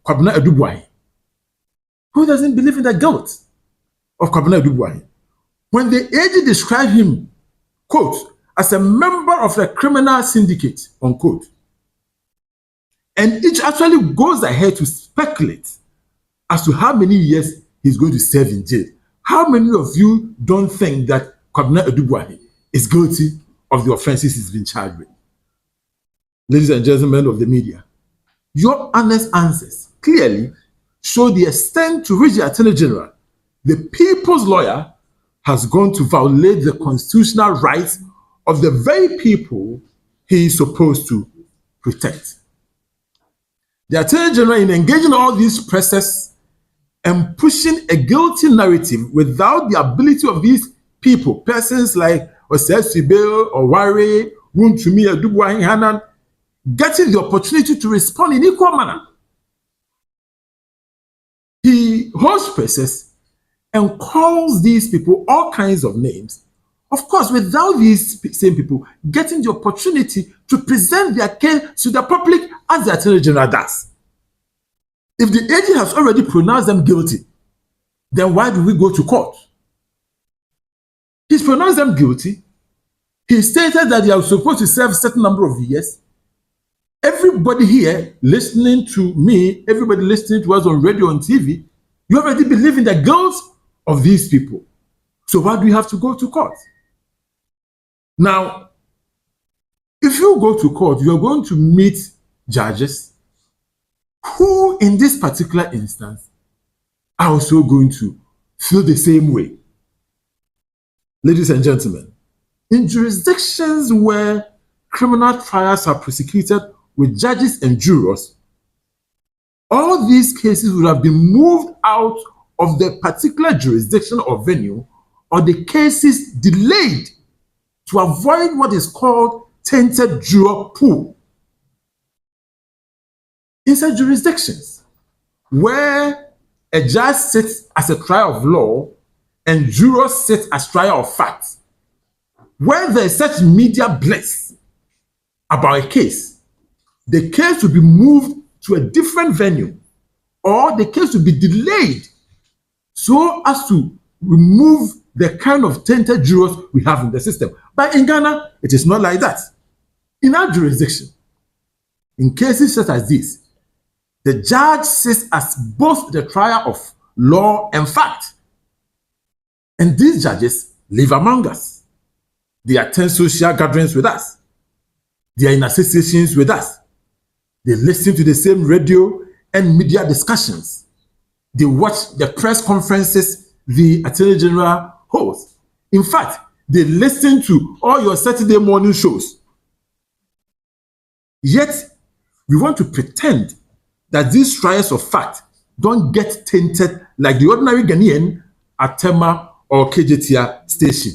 Kwabena Adubuahi? Who doesn't believe in the guilt of Kwabena Adubuahi? When the AG described him, quote, as a member of a criminal syndicate, unquote, and each actually goes ahead to speculate as to how many years he's going to serve in jail. How many of you don't think that Kwabena Adubuahi is guilty of the offenses he's been charged with? Ladies and gentlemen of the media, your honest answers clearly show the extent to which the Attorney General, the people's lawyer, has gone to violate the constitutional rights of the very people he is supposed to protect. The Attorney General, in engaging all these presses and pushing a guilty narrative without the ability of these people, persons like Osesibe or Ware, Wuntumi, Adubuahi, Hanan, getting the opportunity to respond in equal manner. He holds presses and calls these people all kinds of names, of course, without these same people getting the opportunity to present their case to the public as the Attorney General does. If the AG has already pronounced them guilty, then why do we go to court? He's pronounced them guilty. He stated that they are supposed to serve a certain number of years. Everybody here listening to me, everybody listening to us on radio and TV, you already believe in the guilt of these people. So why do you have to go to court? Now, if you go to court, you're going to meet judges who, in this particular instance, are also going to feel the same way. Ladies and gentlemen, in jurisdictions where criminal trials are prosecuted with judges and jurors, all these cases would have been moved out of the particular jurisdiction or venue, or the cases delayed to avoid what is called tainted juror pool. In such jurisdictions where a judge sits as a trier of law and jurors sit as trier of fact, where there is such media bliss about a case, the case will be moved to a different venue, or the case will be delayed so as to remove the kind of tainted jurors we have in the system. But in Ghana, it is not like that. In our jurisdiction, in cases such as this, the judge sits as both the trier of law and fact. And these judges live among us. They attend social gatherings with us. They are in associations with us. They listen to the same radio and media discussions. They watch the press conferences the Attorney General holds. In fact, they listen to all your Saturday morning shows. Yet, we want to pretend that these trials of fact don't get tainted like the ordinary Ghanaian at Tema or KJTR station.